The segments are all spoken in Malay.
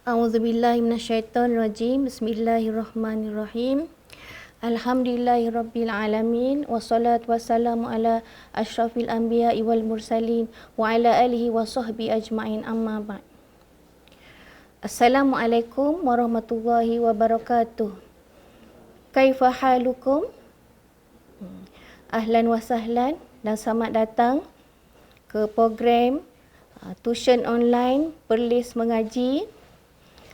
A'udzubillahi minasyaitonirrajim. Bismillahirrahmanirrahim. Alhamdulillahirabbil alamin wassalatu wassalamu ala asyrafil anbiya'i wal mursalin wa ala alihi wa sahbihi ajma'in, amma ba'd. Assalamualaikum warahmatullahi wabarakatuh. Kaifa halukum? Ahlan wa sahlan dan selamat datang ke program tuition online Perlis Mengaji,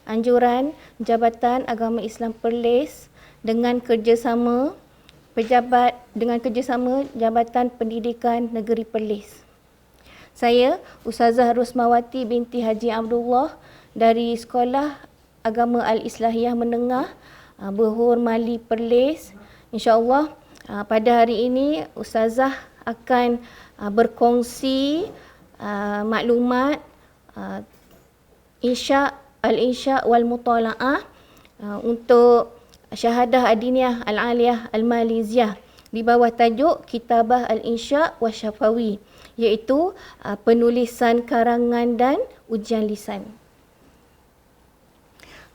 anjuran Jabatan Agama Islam Perlis dengan kerjasama Jabatan Pendidikan Negeri Perlis. Saya Ustazah Rosmawati binti Haji Abdullah dari Sekolah Agama Al-Islahiyah Menengah Berhor Mali Perlis. InsyaAllah pada hari ini Ustazah akan berkongsi maklumat Al-Insya' wal Mutala'ah untuk Syahadah Adiniyah Al-Aliyah Al-Maliziyah di bawah tajuk Kitabah Al-Insya' wa Syafawi, iaitu penulisan karangan dan ujian lisan.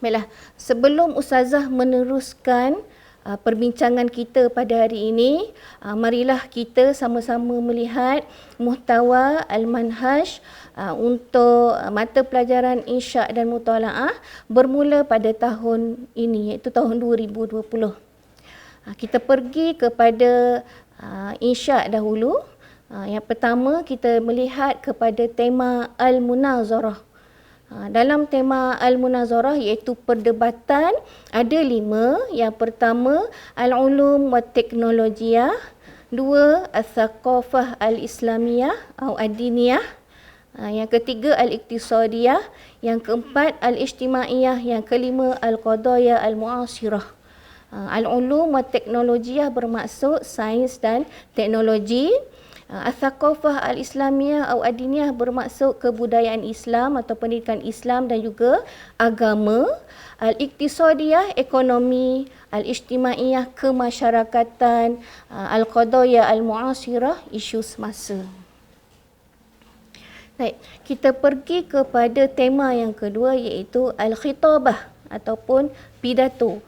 Baiklah, sebelum Ustazah meneruskan perbincangan kita pada hari ini, marilah kita sama-sama melihat muhtawa Al-Manhaj untuk mata pelajaran Insya' dan Mutala'ah bermula pada tahun ini, iaitu tahun 2020. Kita pergi kepada Insya' dahulu. Yang pertama kita melihat kepada tema Al-Munazarah. Dalam tema Al-Munazarah iaitu perdebatan, ada 5. Yang pertama Al-Ulum wa Teknologiyah, 2 Al-Thaqafah Al-Islamiyah atau Ad-Diniyah, yang ketiga Al-Iqtisadiyah, yang keempat Al-Ijtimaiyah, yang kelima Al-Qadaya Al-Mu'asirah. Al-Ulum wa Teknologiyah bermaksud sains dan teknologi. Al-Thaqafah Al-Islamiyah atau Ad-Diniyah bermaksud kebudayaan Islam atau pendidikan Islam dan juga agama. Al-Iqtisadiyah ekonomi, Al-Ijtimaiyah kemasyarakatan, Al-Qadaya Al-Mu'asirah isu semasa. Baik, kita pergi kepada tema yang kedua iaitu Al-Khitabah ataupun pidato.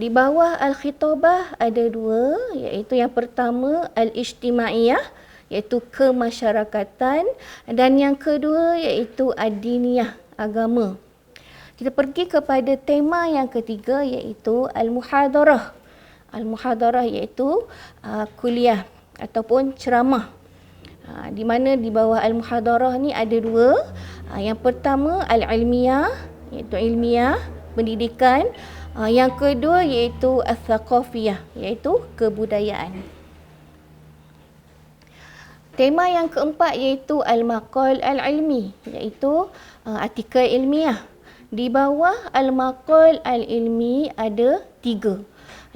Di bawah Al-Khitabah ada 2, iaitu yang pertama Al-Ijtimaiyah, iaitu kemasyarakatan, dan yang kedua iaitu Ad-Diniyah, agama. Kita pergi kepada tema yang ketiga iaitu Al-Muhadarah. Al-Muhadarah iaitu kuliah ataupun ceramah. Di mana di bawah Al-Muhadarah ni ada 2. Yang pertama Al-Ilmiyah, iaitu ilmiah, pendidikan. Yang kedua iaitu Al-Thaqafiyah, iaitu kebudayaan. Tema yang keempat iaitu Al-Maqal Al-Ilmi, iaitu artikel ilmiah. Di bawah Al-Maqal Al-Ilmi ada 3.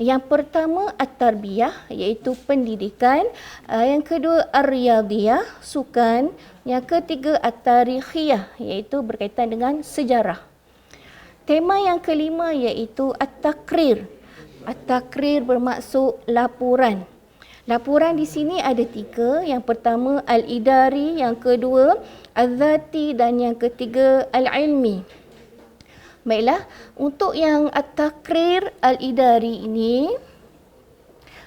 Yang pertama At-Tarbiyah, iaitu pendidikan. Yang kedua Ar-Riyadiyah, sukan. Yang ketiga At-Tarikhiyah, iaitu berkaitan dengan sejarah. Tema yang kelima iaitu At-Taqrir. At-Taqrir bermaksud laporan. Laporan di sini ada 3. Yang pertama Al-Idari, yang kedua Al-Zati, dan yang ketiga Al-Ilmi. Baiklah, untuk yang At-Taqrir Al-Idari ini,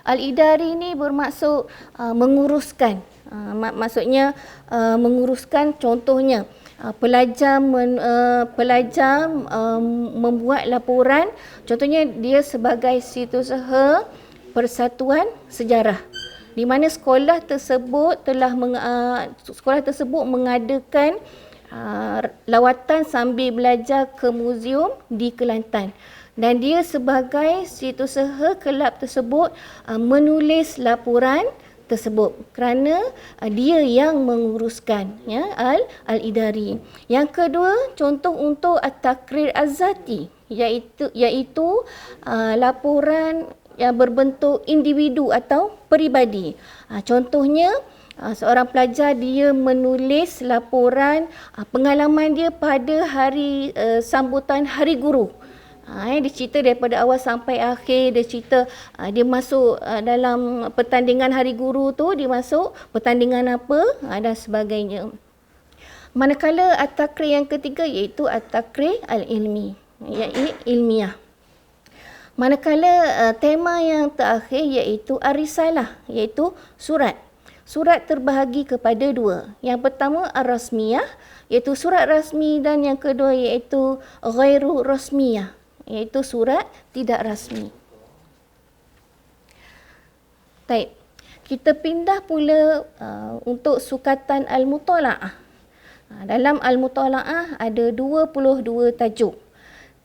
Al-Idari ini bermaksud menguruskan. Maksudnya menguruskan, contohnya pelajar membuat laporan, contohnya dia sebagai setiausaha persatuan sejarah, di mana sekolah tersebut mengadakan lawatan sambil belajar ke muzium di Kelantan, dan dia sebagai setiausaha kelab tersebut menulis laporan tersebut kerana dia yang menguruskan, ya, Al-Idari. Yang kedua, contoh untuk At-Taqrir Az-Zati, iaitu laporan yang berbentuk individu atau peribadi. Contohnya seorang pelajar dia menulis laporan pengalaman dia pada hari sambutan Hari Guru. Dia cerita daripada awal sampai akhir. Dia cerita dia masuk dalam pertandingan Hari Guru tu, dia masuk pertandingan apa dan sebagainya. Manakala at-takrir yang ketiga iaitu at-takrir al-ilmi, iaitu ilmiah. Manakala tema yang terakhir iaitu ar-risalah, iaitu surat. Surat terbahagi kepada dua. Yang pertama ar-rasmiyah, iaitu surat rasmi, dan yang kedua iaitu ghairu rasmiyah, iaitu surat tidak rasmi. Baik, kita pindah pula untuk sukatan al-mutala'ah. Dalam al-mutala'ah ada 22 tajuk.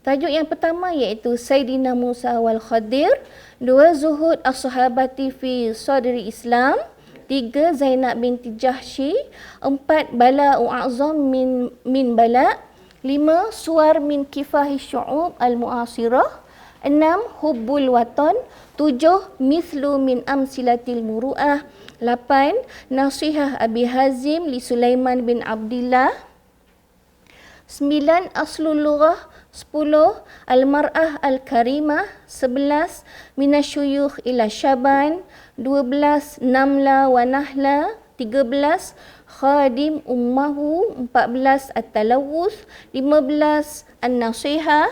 Tajuk yang pertama iaitu Sayyidina Musa wal Khadir, 2 Zuhud as-sahabati fi sadri Islam, 3 Zainab binti Jahsy, 4 Bala u'azam min bala, 5 Suwar min kifahi syu'ub al-mu'asirah, 6 Hubbul watan, 7 Mithlu min amsilatil muru'ah, 8 Nasihah Abi Hazim li Sulaiman bin Abdillah, 9 Aslul Lughah, 10 Al-Mar'ah Al-Karimah, 11 Minasyuyukh ila Syaban, 12 Namla wa Nahla, 13 Khadim Ummahu, 14 At-Talawuth, 15 An-Nasihah,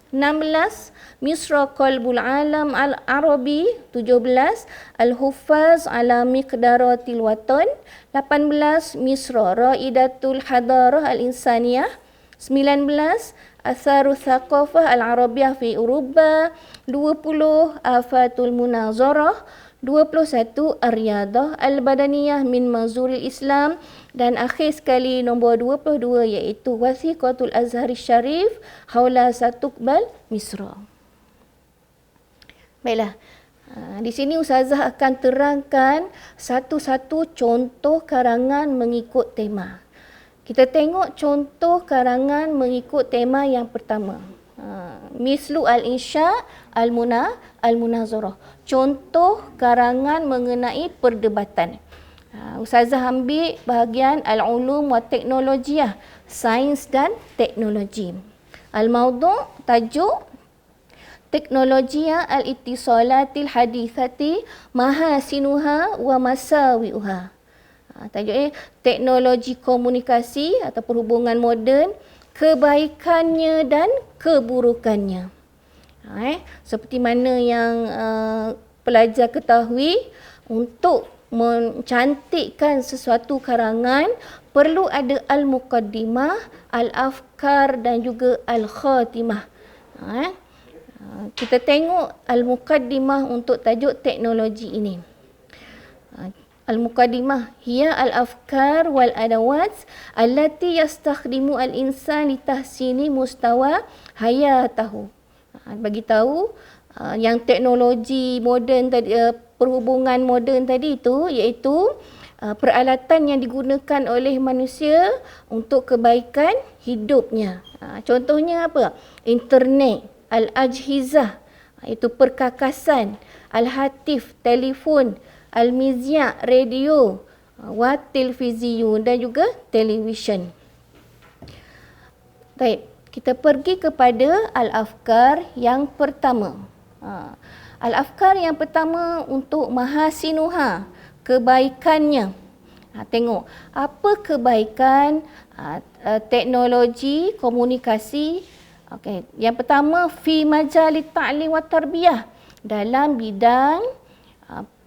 16 Misra Qalbul Alam Al-Arabi, 17 Al-Huffaz ala Miqdaratil Watan, 18 Misra Raidatul Hadarah Al-Insaniyah, 19 Atharu Thaqafah Al-Arabiyah fi Uruba, 20 Afatul Munazarah, 21 Ar-Riyadah Al-Badaniyah min Manzuril Islam, dan akhir sekali nombor 22 iaitu Wathiqatul Azhar Syarif haula Satuqbal Misra. Baiklah, di sini Ustazah akan terangkan satu-satu contoh karangan mengikut tema. Kita tengok contoh karangan mengikut tema yang pertama. Mislu al-insya al-munazarah. Contoh karangan mengenai perdebatan. Ustazah ambil bahagian al-ulum wa teknologiyah, sains dan teknologi. Al-mawdu' tajuk Teknologia al-ittisalatil hadithati mahasinuha wa masawi'uha. Tajuk teknologi komunikasi atau perhubungan moden, kebaikannya dan keburukannya. Seperti mana yang pelajar ketahui, untuk mencantikkan sesuatu karangan perlu ada al-muqaddimah, al-afkar dan juga al-khatimah. Kita tengok al-muqaddimah untuk tajuk teknologi ini. Al-muqaddimah hiya al-afkar wal adawat allati yastakhdimu al-insan li tahsini mustawa hayatahu. Bagi tahu yang teknologi moden tadi, perhubungan moden tadi itu iaitu peralatan yang digunakan oleh manusia untuk kebaikan hidupnya. Contohnya apa? Internet, al-ajhizah, itu perkakasan, al-hatif, telefon, al-mizya, radio, wa televiziyun dan juga televisyen. Baik, kita pergi kepada al-afkar yang pertama. Al-afkar yang pertama untuk mahasinuha, kebaikannya. Tengok, apa kebaikan teknologi komunikasi. Okey, yang pertama fi majalit ta'lim wa tarbiyah, dalam bidang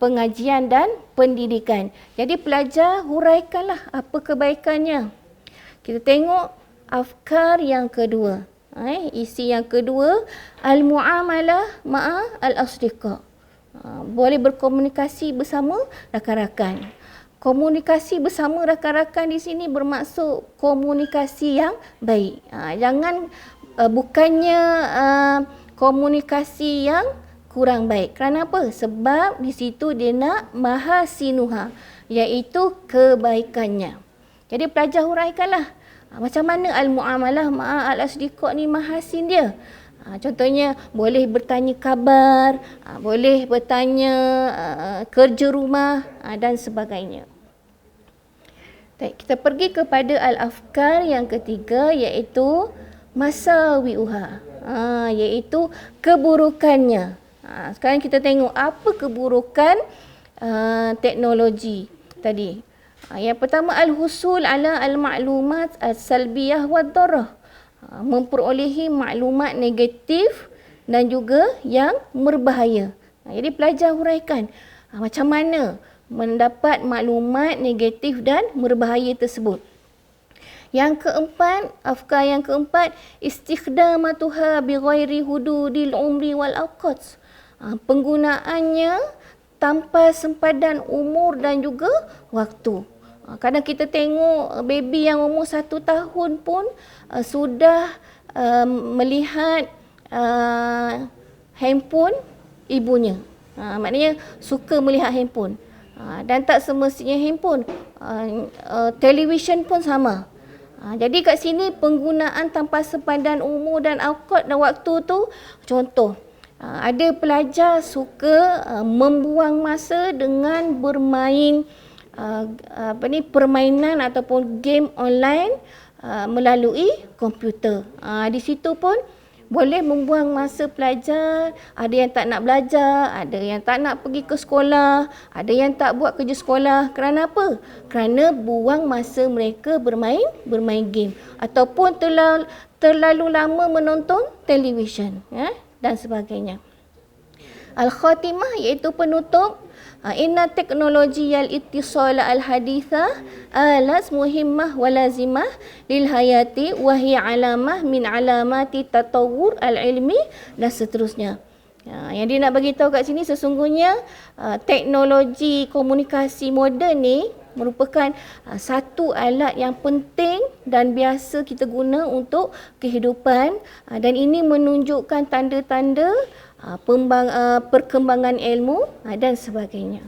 pengajian dan pendidikan. Jadi pelajar huraikanlah apa kebaikannya. Kita tengok afkar yang kedua. Isi yang kedua, al-muamalah ma'a al-asdiqa. Boleh berkomunikasi bersama rakan-rakan. Komunikasi bersama rakan-rakan di sini bermaksud komunikasi yang baik. Jangan bukannya komunikasi yang kurang baik. Kerana apa? Sebab di situ dia nak mahasinuha, iaitu kebaikannya. Jadi pelajar huraikanlah macam mana al-muamalah ma'a al-asdiqa ni mahasin dia. Contohnya boleh bertanya khabar, boleh bertanya kerja rumah dan sebagainya. Kita pergi kepada al-afkar yang ketiga iaitu masawi'uha, iaitu keburukannya. Sekarang kita tengok apa keburukan teknologi tadi. Yang pertama al-husul ala al-ma'lumat as-salbiyah wad-darah. Memperolehi maklumat negatif dan juga yang berbahaya. Jadi pelajar huraikan macam mana mendapat maklumat negatif dan berbahaya tersebut. Yang keempat, afkar yang keempat, istikhdamatuha bighairi hududil umri wal awqat. Penggunaannya tanpa sempadan umur dan juga waktu. Kadang kita tengok baby yang umur 1 tahun pun sudah melihat handphone ibunya. Maknanya suka melihat handphone. Dan tak semestinya handphone, televisyen pun sama. Jadi kat sini penggunaan tanpa sempadan umur dan awqat dan waktu tu, contoh, ada pelajar suka membuang masa dengan bermain permainan ataupun game online melalui komputer. Di situ pun boleh membuang masa pelajar. Ada yang tak nak belajar, ada yang tak nak pergi ke sekolah, ada yang tak buat kerja sekolah. Kerana apa? Kerana buang masa mereka bermain game ataupun terlalu lama menonton televisyen dan sebagainya. Al-khatimah iaitu penutup. Inna teknologi al-ittisal al-hadithah alas muhimmah wa lazimah lil hayati wa hiya alamah min alamati tatawur al-ilmi dan seterusnya. Yang dia nak bagi tahu kat sini sesungguhnya teknologi komunikasi moden ni merupakan satu alat yang penting dan biasa kita guna untuk kehidupan dan ini menunjukkan tanda-tanda perkembangan ilmu dan sebagainya.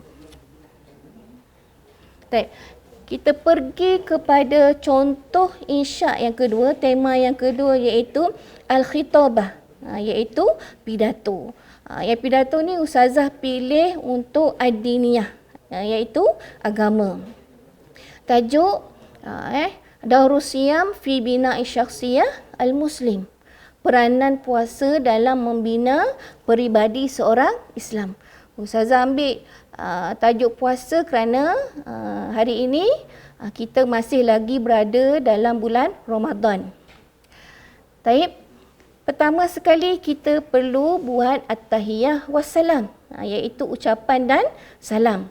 Kita pergi kepada contoh insya' yang kedua, tema yang kedua iaitu al-khitabah, iaitu pidato. Yang pidato ni ustazah pilih untuk ad-diniyah, iaitu agama. Tajuk Daurus Siyam fi bina'i syakhsiyah al-muslim. Peranan puasa dalam membina peribadi seorang Islam. Ustazah ambil tajuk puasa kerana hari ini kita masih lagi berada dalam bulan Ramadan. Taib, pertama sekali kita perlu buat at-tahiyah wassalam, iaitu ucapan dan salam.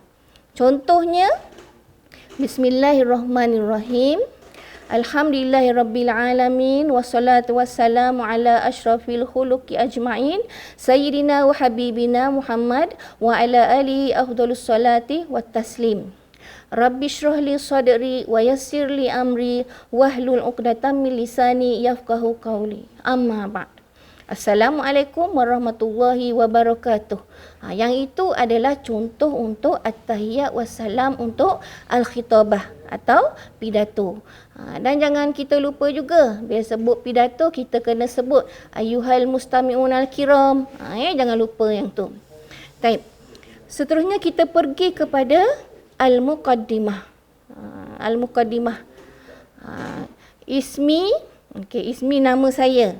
Contohnya, Bismillahirrahmanirrahim. Alhamdulillahirabbil alamin wassalatu wassalamu ala asyrafil khuluqi ajma'in sayyidina wa habibina Muhammad wa ala alihi afdhalus salati wat taslim. Rabbi shrah li sadri wa yassir li amri wahlul 'uqdatam min lisani yafqahu qawli. Amma ba'd. Assalamualaikum warahmatullahi wabarakatuh. Yang itu adalah contoh untuk at-tahiyat wassalam untuk al-khitabah atau pidato. Dan jangan kita lupa juga, bila sebut pidato kita kena sebut ayyuhal mustami'un al-kiram. Jangan lupa yang tu. Baik. Seterusnya kita pergi kepada al-muqaddimah. Al-muqaddimah. Ismi, ismi nama saya.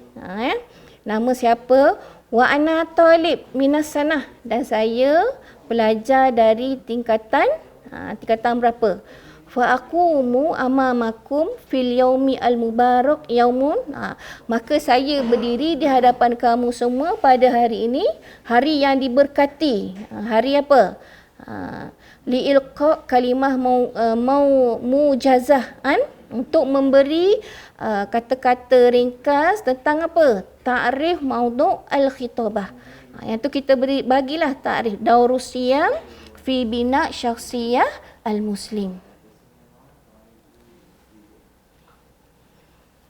Nama siapa? Wa ana talib minas sanah, dan saya pelajar dari tingkatan berapa? Fa aqumu amamakum fil yaumi al mubarak yaumun. Maka saya berdiri di hadapan kamu semua pada hari ini, hari yang diberkati. Hari apa? Li ilqa kalimah mujazah untuk memberi kata-kata ringkas tentang apa? Ta'rif maudhu' al-khitabah. Yang tu kita bagilah ta'rif Daurus Siyam fi bina' syakhsiyah al-muslim.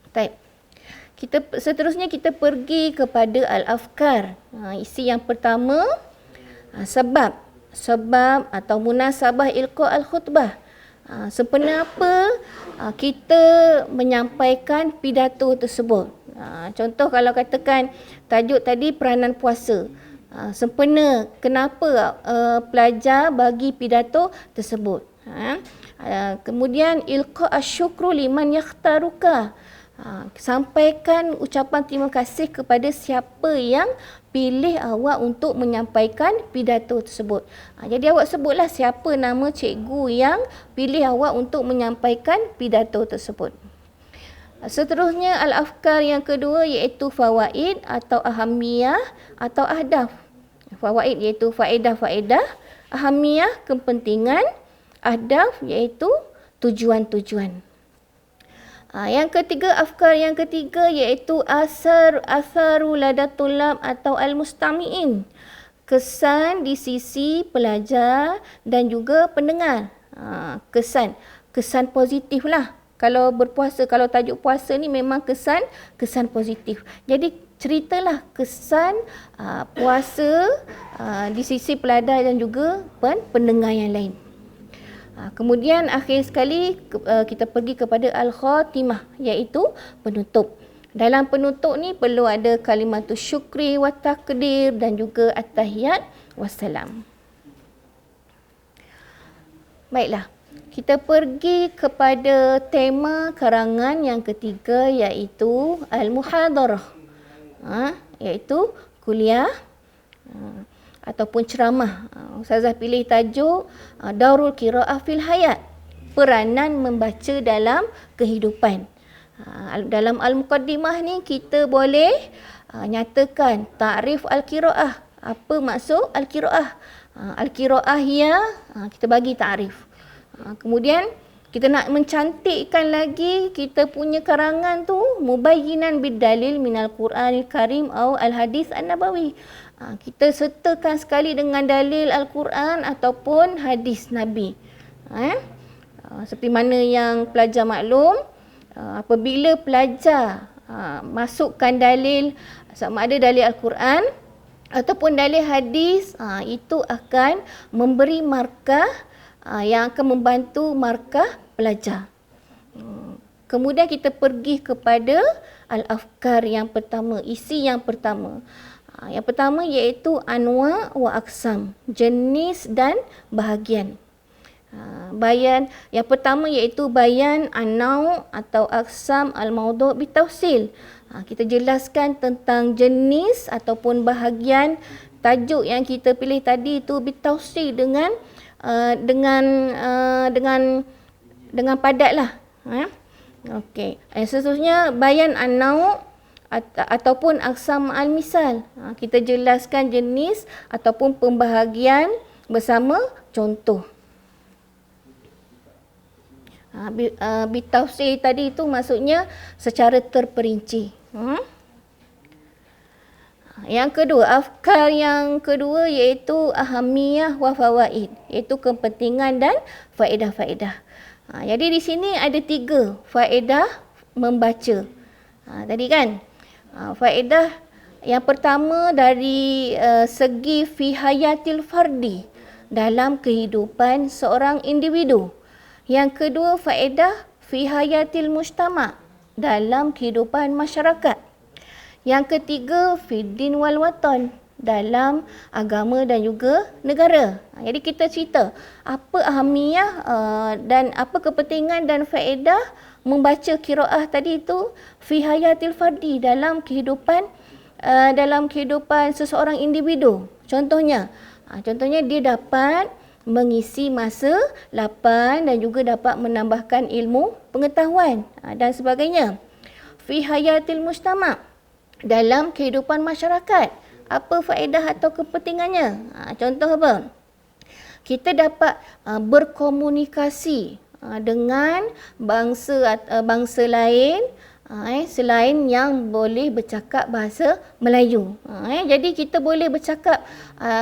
Baik. Seterusnya kita pergi kepada al-afkar. Isi yang pertama, sebab atau munasabah ilqa al-khutbah. Sebenarnya apa kita menyampaikan pidato tersebut. Contoh kalau katakan tajuk tadi peranan puasa. Sempena kenapa pelajar bagi pidato tersebut. Kemudian ilqa asyukru liman yakhtaruka. Sampaikan ucapan terima kasih kepada siapa yang pilih awak untuk menyampaikan pidato tersebut. Jadi awak sebutlah siapa nama cikgu yang pilih awak untuk menyampaikan pidato tersebut. Seterusnya al-afkar yang kedua iaitu fawaid atau ahamiyah atau ahdaf. Fawaid iaitu faedah-faedah, ahamiyah kepentingan, ahdaf iaitu tujuan-tujuan. Yang ketiga, afkar yang ketiga iaitu asarul ladatulab atau al-mustami'in. Kesan di sisi pelajar dan juga pendengar. Kesan positif lah. Kalau berpuasa, kalau tajuk puasa ni memang kesan positif. Jadi ceritalah kesan puasa di sisi pelajar dan juga pendengar yang lain. Kemudian akhir sekali kita pergi kepada al-khatimah iaitu penutup. Dalam penutup ni perlu ada kalimatus syukri wa takdir dan juga at-tahiyat wassalam. Baiklah, kita pergi kepada tema karangan yang ketiga iaitu al-muhadarah. Iaitu kuliah ataupun ceramah. Ustazah pilih tajuk Daurul Qiraah fil Hayat, peranan membaca dalam kehidupan. Dalam al-muqaddimah ni kita boleh nyatakan takrif al-qiraah. Apa maksud al-qiraah? Al-qiraah ya, kita bagi takrif. Kemudian kita nak mencantikkan lagi kita punya karangan tu, mubayyinan bidalil minal Quranil Karim atau al-hadis an-nabawi. Kita sertakan sekali dengan dalil Al-Quran ataupun hadis Nabi. Seperti mana yang pelajar maklum, apabila pelajar masukkan dalil, sama ada dalil Al-Quran ataupun dalil hadis, itu akan memberi markah yang akan membantu markah pelajar. Kemudian kita pergi kepada al-afkar yang pertama, isi yang pertama. Yang pertama iaitu anwa' wa aqsam, jenis dan bahagian. Bayan yang pertama iaitu bayan an-naw' atau aqsam al-mawdu' bitafsil. Kita jelaskan tentang jenis ataupun bahagian tajuk yang kita pilih tadi itu bitafsil dengan padatlah. Okey. Seterusnya bayan an-naw' ataupun aqsam al-misal. Kita jelaskan jenis ataupun pembahagian bersama contoh. Bitafsir tadi itu maksudnya secara terperinci. Yang kedua, afkar yang kedua iaitu ahamiyah wa fawaid, iaitu kepentingan dan faedah-faedah. Jadi di sini ada 3 faedah membaca. Tadi kan faedah yang pertama dari segi fi hayatil fardi, dalam kehidupan seorang individu. Yang kedua faedah fi hayatil mujtama', dalam kehidupan masyarakat. Yang ketiga fi din wal watan, dalam agama dan juga negara. Jadi kita cerita apa ahamiyah dan apa kepentingan dan faedah membaca qiraah tadi itu fi hayatil fardi, dalam kehidupan seseorang individu. Contohnya dia dapat mengisi masa lapang dan juga dapat menambahkan ilmu pengetahuan dan sebagainya. Fi hayatil mujtama', dalam kehidupan masyarakat. Apa faedah atau kepentingannya? Contoh apa? Kita dapat berkomunikasi dengan bangsa lain selain yang boleh bercakap bahasa Melayu. Jadi kita boleh bercakap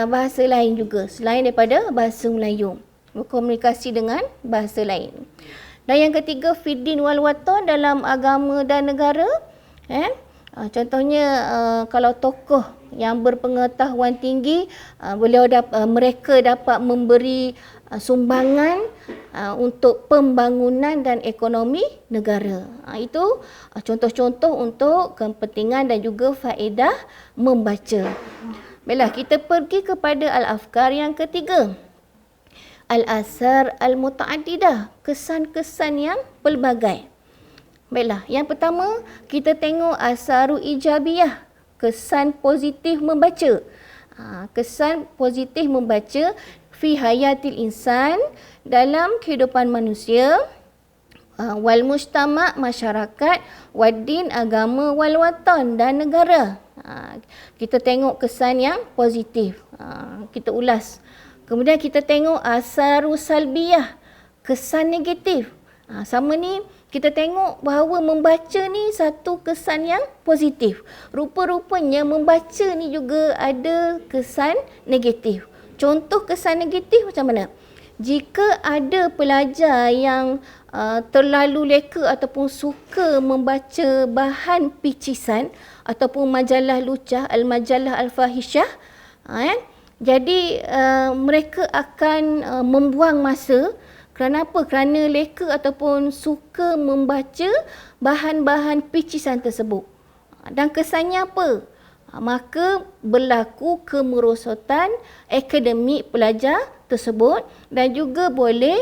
bahasa lain juga selain daripada bahasa Melayu. Berkomunikasi dengan bahasa lain. Dan yang ketiga, fiddin wal watan, dalam agama dan negara. Contohnya kalau tokoh yang berpengetahuan tinggi, mereka dapat memberi sumbangan untuk pembangunan dan ekonomi negara. Itu contoh-contoh untuk kepentingan dan juga faedah membaca. Baiklah, kita pergi kepada al-afkar yang ketiga. Al-asar al-muta'addidah, kesan-kesan yang pelbagai. Baiklah, yang pertama kita tengok asaru ijabiyah, kesan positif membaca. Kesan positif membaca fi hayatil insan, dalam kehidupan manusia, wal mujtama, masyarakat, waddin, agama, wal watan, dan negara. Kita tengok kesan yang positif. Kita ulas. Kemudian kita tengok asaru salbiyah, kesan negatif. Sama ni kita tengok bahawa membaca ni satu kesan yang positif. Rupa-rupanya membaca ni juga ada kesan negatif. Contoh kesan negatif macam mana? Jika ada pelajar yang terlalu leka ataupun suka membaca bahan picisan ataupun majalah lucah, al-majalah al-fahishah, jadi mereka akan membuang masa. Kenapa? Kerana leka ataupun suka membaca bahan-bahan picisan tersebut. Dan kesannya apa? Maka berlaku kemerosotan akademik pelajar tersebut dan juga boleh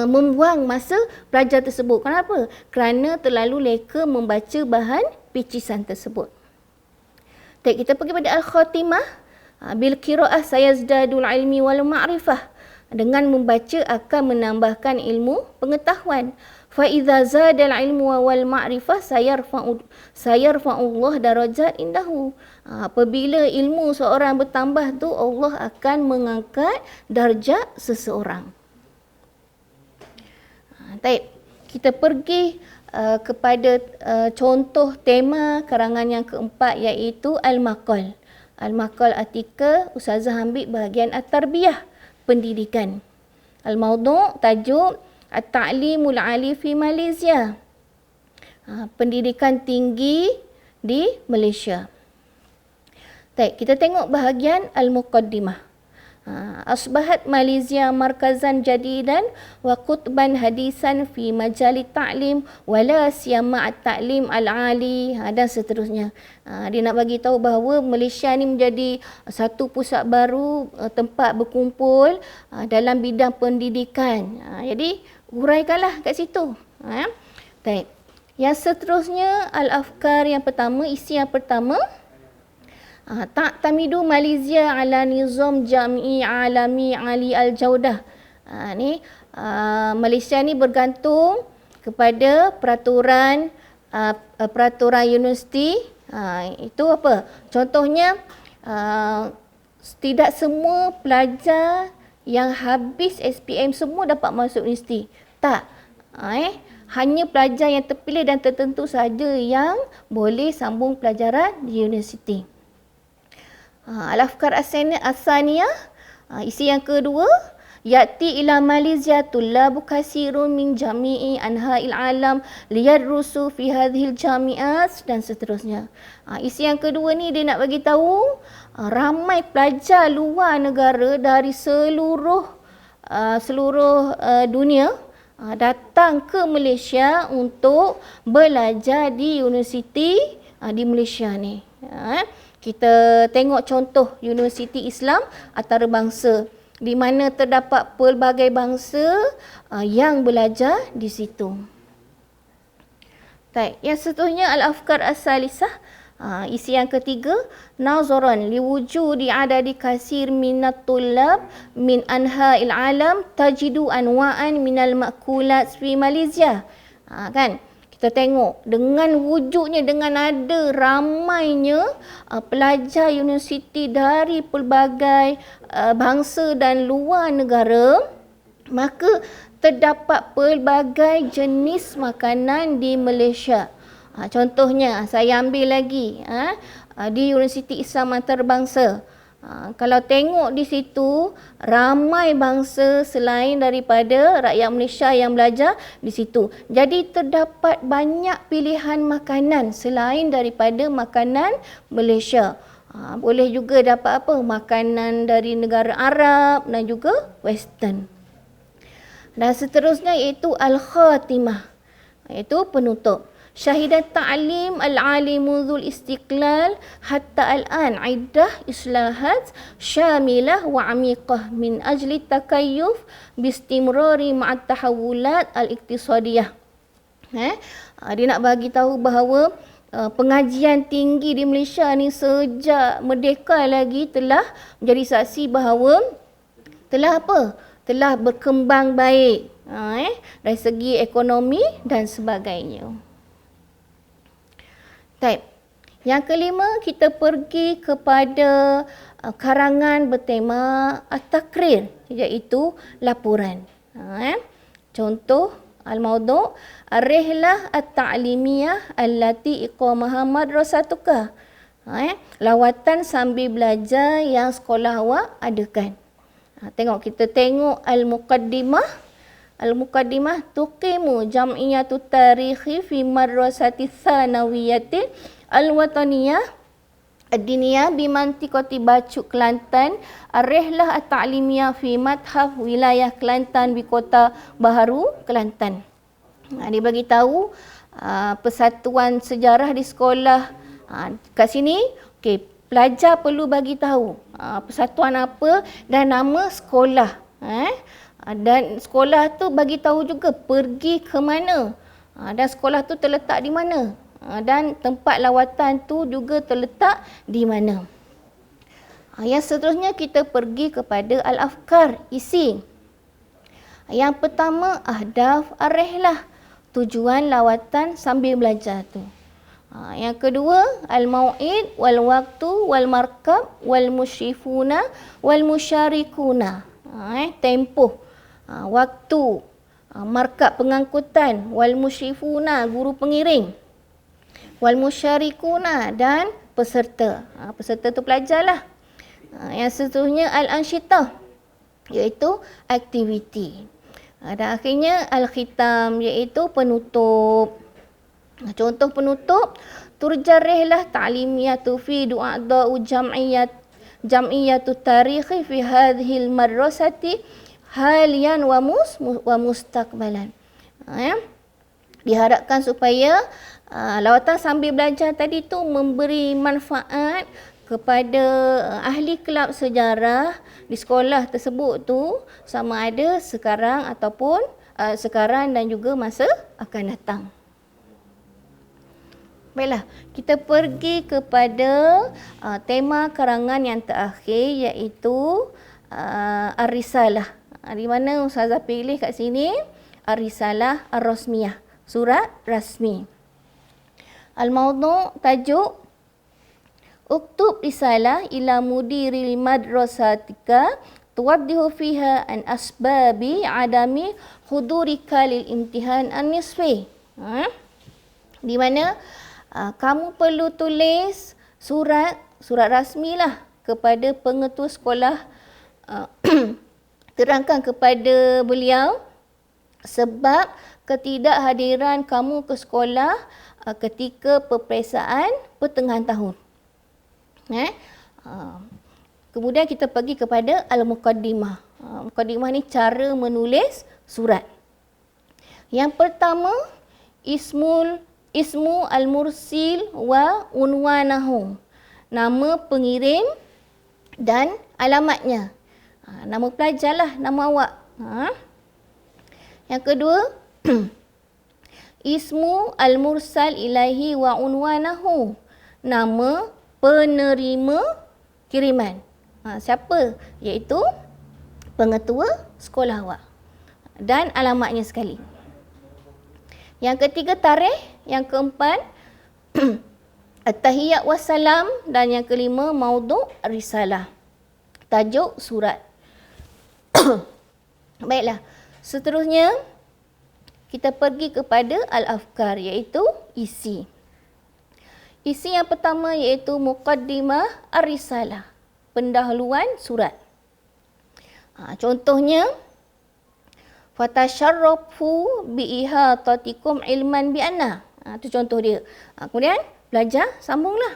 membuang masa pelajar tersebut. Kenapa? Kerana terlalu leka membaca bahan picisan tersebut. Kita pergi pada al-khatimah. Bil qiraah sayazdadul ilmi wal ma'rifah. Dengan membaca akan menambahkan ilmu pengetahuan. Fa idza zada al-ilmu wal ma'rifah sayarfa'u Allah darajat indahu. Apabila ilmu seorang bertambah tu, Allah akan mengangkat darjat seseorang. Baik, kita pergi kepada contoh tema karangan yang keempat, iaitu al-maqal. Al-maqal artikel, Ustazah ambil bahagian at-tarbiyah, pendidikan. Al-mawdu' tajuk At-Ta'limul 'Ali fi Malaysia. Pendidikan tinggi di Malaysia. Kita tengok bahagian al-muqaddimah. Asbahat Malaysia markazan jadidan wa qutban hadisan fi majali ta'lim wala siyama at-ta'lim al-'ali, dan seterusnya. Dia nak bagi tahu bahawa Malaysia ni menjadi satu pusat baru, tempat berkumpul dalam bidang pendidikan. Jadi huraikanlah kat situ. Yang seterusnya al-afkar, yang pertama, isi yang pertama, Ta'tamidu Malaysia ala nizam jami'i alami ali al-jaudah. Malaysia ni bergantung kepada peraturan universiti. Itu apa? Contohnya, tidak semua pelajar yang habis SPM semua dapat masuk universiti. Tak. Hanya pelajar yang terpilih dan tertentu saja yang boleh sambung pelajaran di universiti. Al-afkar as-saniyah, isi yang kedua, ya'ti ila Malaysia tullabu kasirun min jami'i anha'il alam liyadrusu fi hadhil jami'at, dan seterusnya. Isi yang kedua ni dia nak bagi tahu ramai pelajar luar negara dari seluruh dunia datang ke Malaysia untuk belajar di universiti di Malaysia ni. Kita tengok contoh Universiti Islam Antarabangsa, di mana terdapat pelbagai bangsa yang belajar di situ. Yang seterusnya al-afkar as-salisah, isi yang ketiga, nazaran liwujudi adadi kasir minat tullab min anha'il alam tajidu anwa'an minal makulat fi Malaysia. Kita tengok dengan wujudnya, dengan ada ramainya pelajar universiti dari pelbagai bangsa dan luar negara, maka terdapat pelbagai jenis makanan di Malaysia. Contohnya, saya ambil lagi di Universiti Islam Antarabangsa. Kalau tengok di situ, ramai bangsa selain daripada rakyat Malaysia yang belajar di situ. Jadi terdapat banyak pilihan makanan selain daripada makanan Malaysia. Boleh juga dapat makanan dari negara Arab dan juga Western. Dan seterusnya iaitu al-khatimah, iaitu penutup. Syahidat ta'lim al-'ali mudhul istiqlal hatta al-an iddah islahat syamilah wa 'amiqah min ajli takayyuf bistimrari ma'at tahawulat al-iktisadiyah. Dia nak bagi tahu bahawa pengajian tinggi di Malaysia ni sejak merdeka lagi telah menjadi saksi bahawa telah apa? Telah berkembang baik dari segi ekonomi dan sebagainya. Baik. Yang kelima, kita pergi kepada karangan bertema at-takrir, iaitu laporan. Contoh al-mawdu' ar-rihlah at-ta'limiyah allati iqamaha madrasatuka. Lawatan sambil belajar yang sekolah awak adakan. Kita tengok al-muqaddimah. Al-muqaddimah tuqimu jam'iyatu tarikhi fi madrasati thanawiyatin al-wataniyah ad-diniyah bimantiqati Bacuk Kelantan, ar-rihlah at-ta'limiyah fi madhaf wilayah Kelantan di Kota Baharu, Kelantan. Dia bagi tahu persatuan sejarah di sekolah. Kat sini, pelajar perlu bagi tahu persatuan apa dan nama sekolah. Dan sekolah tu bagi tahu juga pergi ke mana. Dan sekolah tu terletak di mana. Dan tempat lawatan tu juga terletak di mana. Yang seterusnya kita pergi kepada al-afkar, isi. Yang pertama, ahdaf ar-rihlah, tujuan lawatan sambil belajar tu. Yang kedua, al-mau'id wal waktu wal markab wal musyrifuna wal musyarikuna. Tempoh, waktu, markab pengangkutan, wal musyrifuna, guru pengiring, wal musyarikuna, dan peserta. Peserta tu pelajarlah. Yang seterusnya al-ansyitah, iaitu aktiviti. Dan akhirnya al-khitam, iaitu penutup. Contoh penutup, turjar rihlah ta'limiyatu fi du'a'da'u jam'iyatu tarikhi fi hadhil madrasati halian wa mustaqbalan. Diharapkan supaya lawatan sambil belajar tadi tu memberi manfaat kepada ahli kelab sejarah di sekolah tersebut tu, sama ada sekarang ataupun sekarang dan juga masa akan datang. Baiklah, kita pergi kepada tema karangan yang terakhir, iaitu Ar-Risalah. Di mana Ustazah pilih kat sini Ar-Risalah Ar-Rasmiyah, surat rasmi. Al-mawdu' tajuk Uktub risalah ila mudiril madrasatika tuwaddihu fiha an asbabi adami hudurika lil imtihan an-nisfi. Di mana kamu perlu tulis surat rasmi lah kepada pengetua sekolah, terangkan kepada beliau sebab ketidakhadiran kamu ke sekolah ketika peperiksaan pertengahan tahun. Kemudian kita pergi kepada al-muqaddimah. Muqaddimah ni cara menulis surat. Yang pertama, ismu al-mursil wa unwanahu, nama pengirim dan alamatnya. Nama pelajar lah, nama awak. Yang kedua, ismu al-mursal ilaihi wa unwanahu, nama penerima kiriman. Siapa? Iaitu pengetua sekolah awak dan alamatnya sekali. Yang ketiga, tarikh. Yang keempat, at-tahiyyat wassalam. Dan yang kelima, mawdu' risalah, tajuk surat. Baiklah, seterusnya kita pergi kepada al-afkar, iaitu isi. Isi yang pertama iaitu muqaddimah ar-risalah, pendahuluan surat. Contohnya, fatasharrafu bi'ihatatikum ilman bi'anna. Itu contoh dia. Kemudian belajar, sambunglah.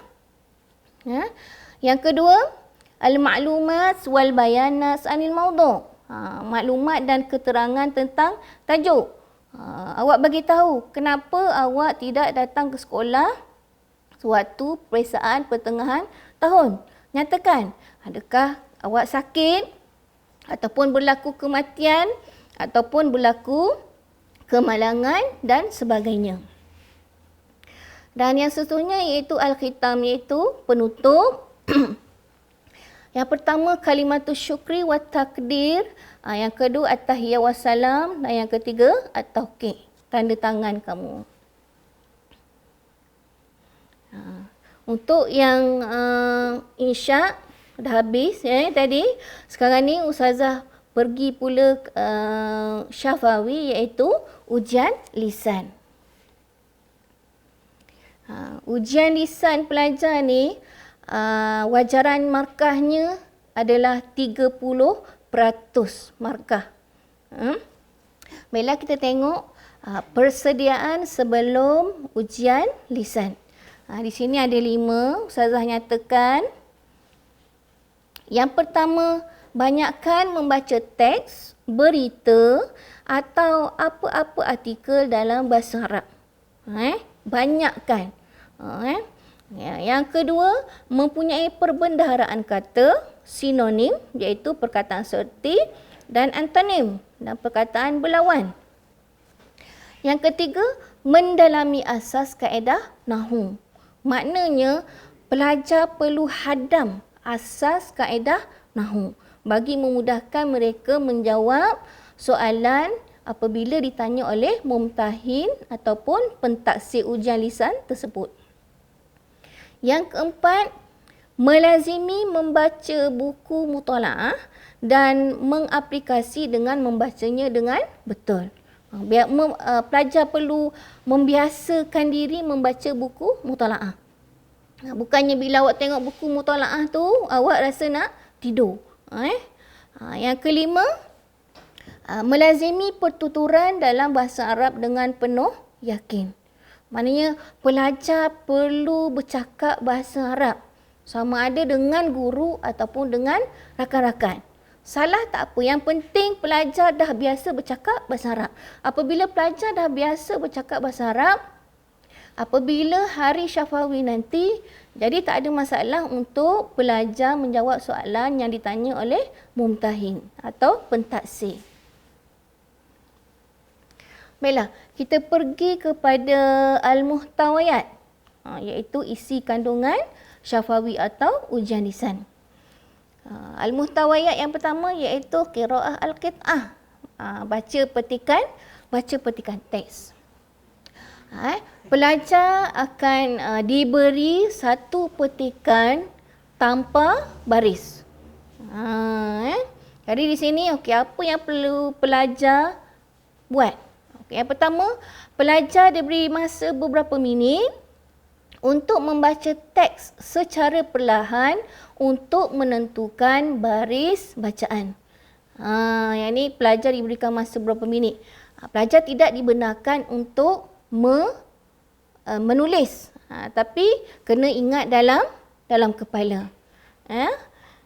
Yang kedua, al-ma'lumat wal bayanat anil mawdu'. Maklumat dan keterangan tentang tajuk. Awak bagi tahu kenapa awak tidak datang ke sekolah sewaktu peperiksaan pertengahan tahun. Nyatakan, adakah awak sakit ataupun berlaku kematian ataupun berlaku kemalangan dan sebagainya. Dan yang seterusnya iaitu al-khitam, iaitu penutup. Yang pertama kalimatus syukri wa takdir, yang kedua at-tahiyya wassalam, dan yang ketiga at-tauqi', tanda tangan kamu. Untuk yang insya dah habis tadi. Sekarang ni Ustazah pergi pula syafawi, iaitu ujian lisan. Ujian lisan pelajar ni wajaran markahnya adalah 30% markah. Baiklah, kita tengok persediaan sebelum ujian lisan. Di sini ada 5, Ustazah nyatakan. Yang pertama, banyakkan membaca teks, berita atau apa-apa artikel dalam bahasa Arab. Banyakkan. Yang kedua, mempunyai perbendaharaan kata, sinonim iaitu perkataan serti, dan antonim dan perkataan berlawan. Yang ketiga, mendalami asas kaedah nahwu. Maknanya, pelajar perlu hadam asas kaedah nahwu bagi memudahkan mereka menjawab soalan apabila ditanya oleh mumtahin ataupun pentaksir ujian lisan tersebut. Yang keempat, melazimi membaca buku mutalaah dan mengaplikasi dengan membacanya dengan betul. Pelajar perlu membiasakan diri membaca buku mutalaah. Bukannya bila awak tengok buku mutalaah tu, awak rasa nak tidur. Yang kelima, melazimi pertuturan dalam bahasa Arab dengan penuh yakin. Maknanya pelajar perlu bercakap bahasa Arab sama ada dengan guru ataupun dengan rakan-rakan. Salah tak apa, yang penting pelajar dah biasa bercakap bahasa Arab. Apabila pelajar dah biasa bercakap bahasa Arab, apabila hari syafawi nanti, jadi tak ada masalah untuk pelajar menjawab soalan yang ditanya oleh mumtahin atau pentaksir. Baiklah, kita pergi kepada al-muhtawayat, iaitu isi kandungan syafawi atau ujian lisan. Al-muhtawayat yang pertama iaitu qiraah al-qit'ah, baca petikan teks. Pelajar akan diberi satu petikan tanpa baris. Jadi di sini apa yang perlu pelajar buat? Yang pertama, pelajar diberi masa beberapa minit untuk membaca teks secara perlahan untuk menentukan baris bacaan. Yang ni pelajar diberikan masa beberapa minit. Pelajar tidak dibenarkan untuk menulis, tapi kena ingat dalam kepala.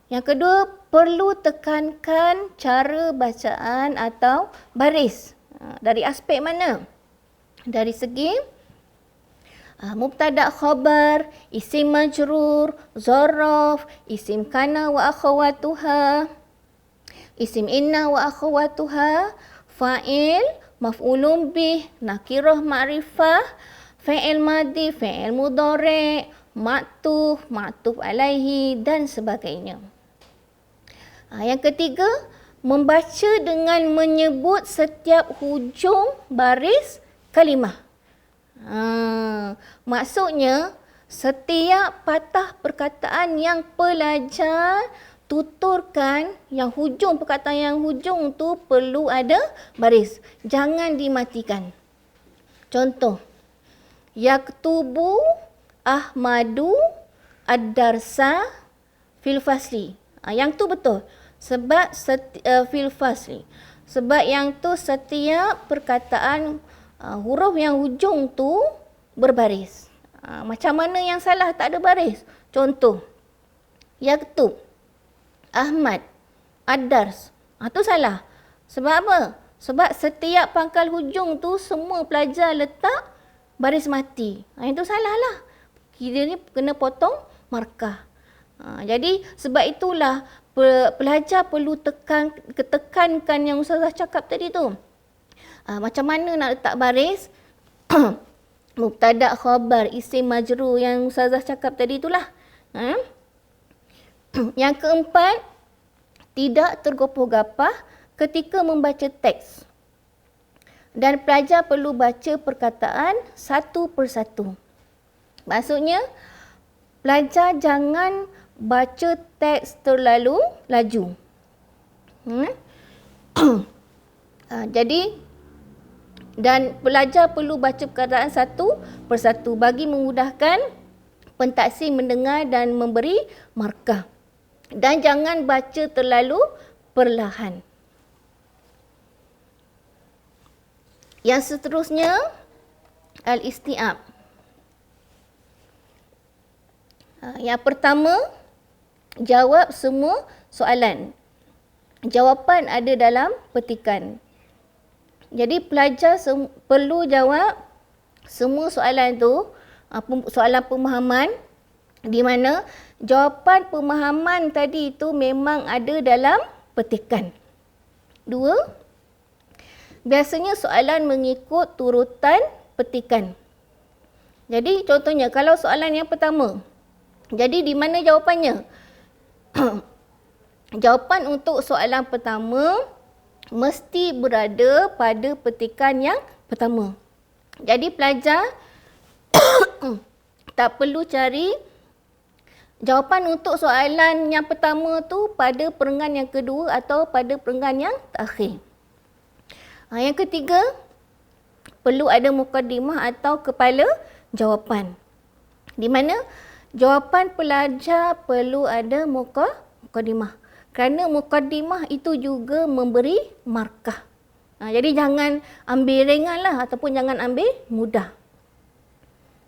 Yang kedua, perlu tekankan cara bacaan atau baris. Dari aspek mana? Dari segi mubtada khabar, isim majrur, zaraf, isim kana wa akhawatuha, isim inna wa akhawatuha, fa'il, maf'ulun bih, nakirah ma'rifah, fa'il madhi, fa'il mudhari', ma'tuf, ma'tuf alaihi dan sebagainya. Yang ketiga, membaca dengan menyebut setiap hujung baris kalimah. Maksudnya, setiap patah perkataan yang pelajar tuturkan, yang hujung perkataan yang hujung tu perlu ada baris. Jangan dimatikan. Contoh, yaktubu Ahmadu ad-darsa fil fasli. Yang tu betul. Sebab fil fasli. Sebab yang tu setiap perkataan huruf yang hujung tu berbaris. Macam mana yang salah tak ada baris? Contoh, yaktub Ahmad ad-dars. Tu salah. Sebab apa? Sebab setiap pangkal hujung tu semua pelajar letak baris mati. Yang tu salah lah. Kira ni kena potong markah. Jadi sebab itulah pelajar perlu tekankan yang Ustazah cakap tadi tu. Macam mana nak letak baris? Mubtada, khabar, isim, majrur yang Ustazah cakap tadi itulah. Yang keempat, tidak tergopoh-gapah ketika membaca teks. Dan pelajar perlu baca perkataan satu persatu. Maksudnya, pelajar jangan baca teks terlalu laju. Jadi, dan pelajar perlu baca perkataan satu persatu bagi memudahkan pentaksi mendengar dan memberi markah. Dan jangan baca terlalu perlahan. Yang seterusnya, al-isti'ab. Yang pertama, jawab semua soalan. Jawapan ada dalam petikan. Jadi pelajar perlu jawab semua soalan tu, soalan pemahaman, di mana jawapan pemahaman tadi itu memang ada dalam petikan. 2, biasanya soalan mengikut turutan petikan. Jadi contohnya kalau soalan yang pertama, jadi di mana jawapannya? Jawapan untuk soalan pertama mesti berada pada petikan yang pertama. Jadi pelajar tak perlu cari jawapan untuk soalan yang pertama tu pada perenggan yang kedua atau pada perenggan yang terakhir. Yang ketiga, perlu ada mukadimah atau kepala jawapan. Di mana jawapan pelajar perlu ada mukadimah. Kerana mukadimah itu juga memberi markah. Jadi jangan ambil ringan lah ataupun jangan ambil mudah.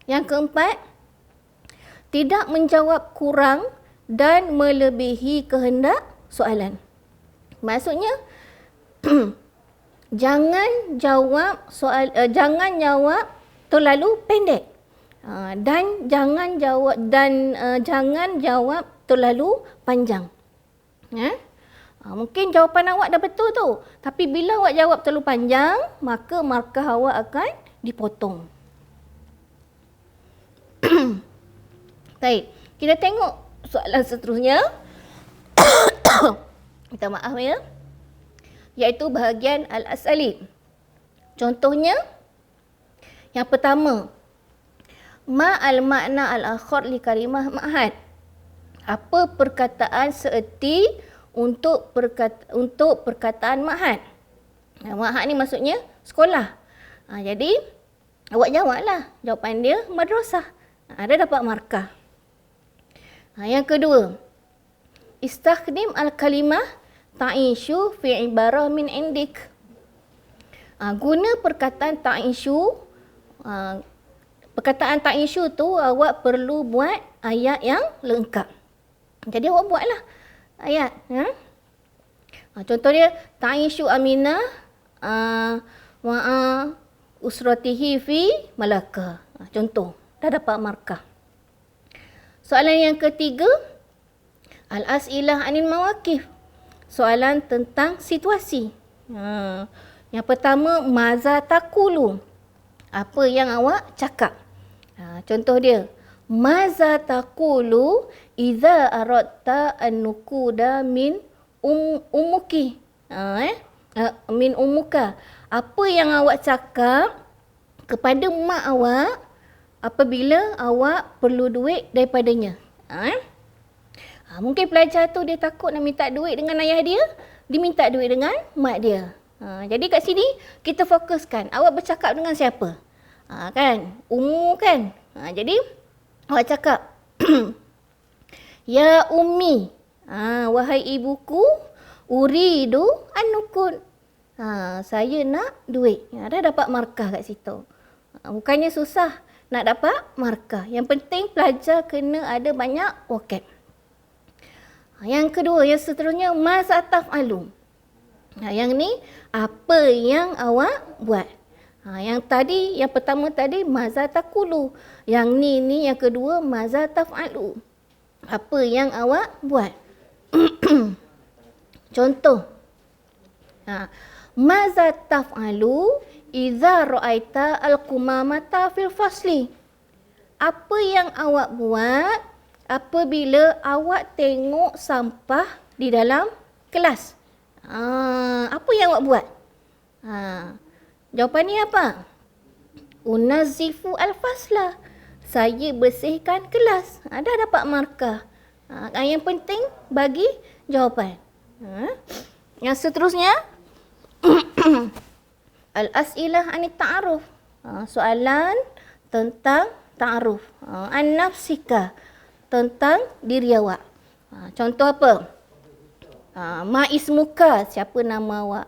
Yang keempat, tidak menjawab kurang dan melebihi kehendak soalan. Maksudnya jangan jawab terlalu pendek. Dan jangan jawab terlalu panjang. Mungkin jawapan awak dah betul tu, tapi bila awak jawab terlalu panjang, maka markah awak akan dipotong. Baik, kita tengok soalan seterusnya. Minta maaf ya. Iaitu bahagian al-as'ali. Contohnya, yang pertama, ma al-makna al-akhar li kalimah ma'had. Apa perkataan seerti untuk perkataan ma'had? Ma'had ni maksudnya sekolah. Jadi, awak jawablah. Jawapan dia madrasah. Ada dapat markah. Yang kedua, istakhdim al-kalimah ta'ishu fi ibarah min indik. Guna perkataan ta'ishu. Perkataan ta'ishu tu awak perlu buat ayat yang lengkap. Jadi awak buatlah ayat. Contoh dia, ta'ishu aminah ma'a usratihi fi Malaka. Contoh, dah dapat markah. Soalan yang ketiga, al-as'ilah anil mawaqif. Soalan tentang situasi. Yang pertama, maza taqulu. Apa yang awak cakap? Contoh dia, maza taqulu idza aradta an-nukuda min ummuki. Min ummuka. Apa yang awak cakap kepada mak awak apabila awak perlu duit daripadanya? Mungkin pelajar tu dia takut nak minta duit dengan ayah dia, dia minta duit dengan mak dia. Jadi kat sini kita fokuskan, awak bercakap dengan siapa? Kan? Ummu kan? Jadi awak cakap, ya ummi, wahai ibuku, uridu an-nukud. Saya nak duit. Dah dapat markah kat situ. Bukannya susah nak dapat markah. Yang penting pelajar kena ada banyak vocab. Yang kedua, yang seterusnya, maza taf'alu. Yang ni, apa yang awak buat. Yang tadi, yang pertama tadi, maza taqulu. Yang ni yang kedua, maza taf'alu. Apa yang awak buat. Contoh. Maza taf'alu idza ra'aita al-qumamata fil fasli? Apa yang awak buat apabila awak tengok sampah di dalam kelas? Apa yang awak buat? Jawapannya apa? Unazifu al-fasla. Saya bersihkan kelas. Dah dapat markah. Yang penting bagi jawapan. Yang seterusnya al-as'ilah anit ta'aruf. Soalan tentang ta'aruf. An-nafsika, tentang diri awak. Contoh apa? Ma ismuka, siapa nama awak?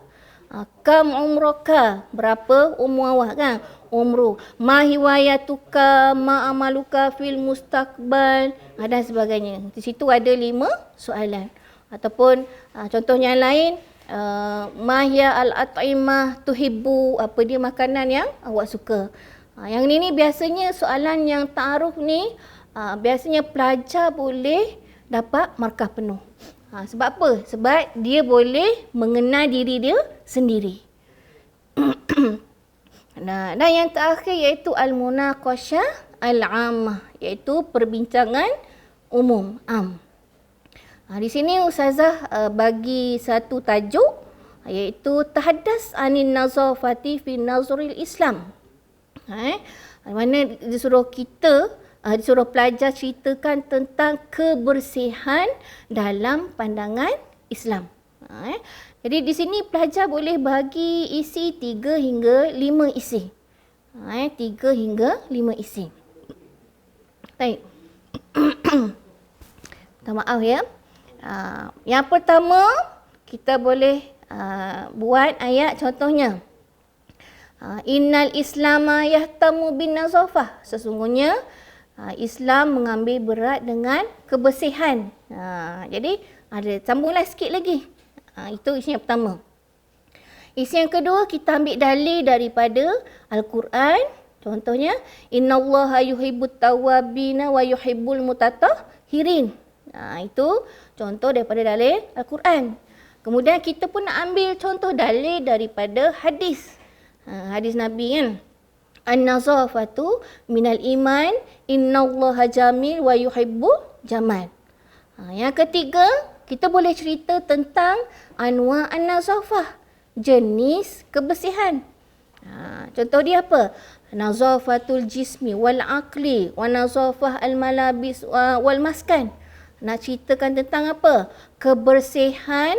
Kam umroka, berapa umur awak kan? Umru. Ma hiwayatuka, ma amaluka fil mustaqbal, dan sebagainya. Di situ ada 5 soalan. Ataupun contoh yang lain, ma hiya al-at'imah tuhibbu, apa dia makanan yang awak suka. Yang ni biasanya soalan yang ta'aruf ni biasanya pelajar boleh dapat markah penuh. Sebab apa? Sebab dia boleh mengenal diri dia sendiri. Dan yang terakhir iaitu al-munaqashah al-ammah, iaitu perbincangan umum, am. Di sini Ustazah bagi satu tajuk, iaitu tahaddas anin nazafati fi nazril Islam. Mana disuruh pelajar ceritakan tentang kebersihan dalam pandangan Islam. Jadi di sini pelajar boleh bagi isi 3 hingga 5 isi. 3 hingga 5 isi. Baik. Minta maaf ya. Yang pertama, kita boleh buat ayat contohnya. Innal islama yahtamu bin nazafah. Sesungguhnya Islam mengambil berat dengan kebersihan. Jadi ada sambunglah sikit lagi. Itu isi yang pertama. Isi yang kedua, kita ambil dalil daripada Al-Quran. Contohnya, innallaha yuhibbut tawwabina wa yuhibbul mutatahhirin. Itu contoh daripada dalil Al-Quran. Kemudian kita pun nak ambil contoh dalil daripada hadis. Hadis Nabi kan. An-nazafatu minal iman, innallaha jamil wa yuhibbul jamal. Yang ketiga, kita boleh cerita tentang anwa' an-nazafah, jenis kebersihan. Contoh dia apa? Nazafatul jismi wal aqli wa nazafah al-malabis wal maskan. Nak ceritakan tentang apa? Kebersihan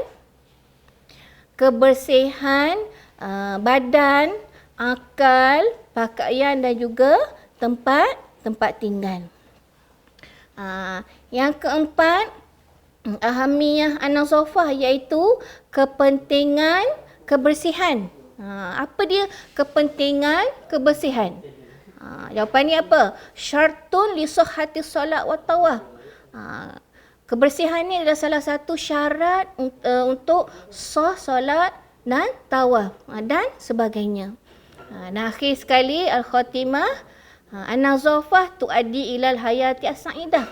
badan, akal, pakaian dan juga tempat tinggal. Yang keempat, ahamiyah an-nazafah, iaitu kepentingan kebersihan. Apa dia kepentingan kebersihan? Jawapannya apa? Syartun li sihhatis solat wa tawaf. Kebersihan ni adalah salah satu syarat untuk sah solat dan tawaf dan sebagainya. Dan akhir sekali, al-khatimah, an-nazafah tuaddi ilal hayati as-sa'idah.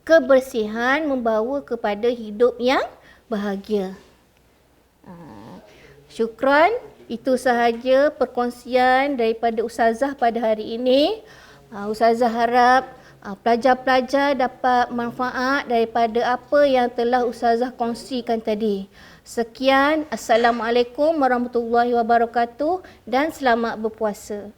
Kebersihan membawa kepada hidup yang bahagia. Syukran, itu sahaja perkongsian daripada Ustazah pada hari ini. Ustazah harap pelajar-pelajar dapat manfaat daripada apa yang telah Ustazah kongsikan tadi. Sekian, Assalamualaikum warahmatullahi wabarakatuh dan selamat berpuasa.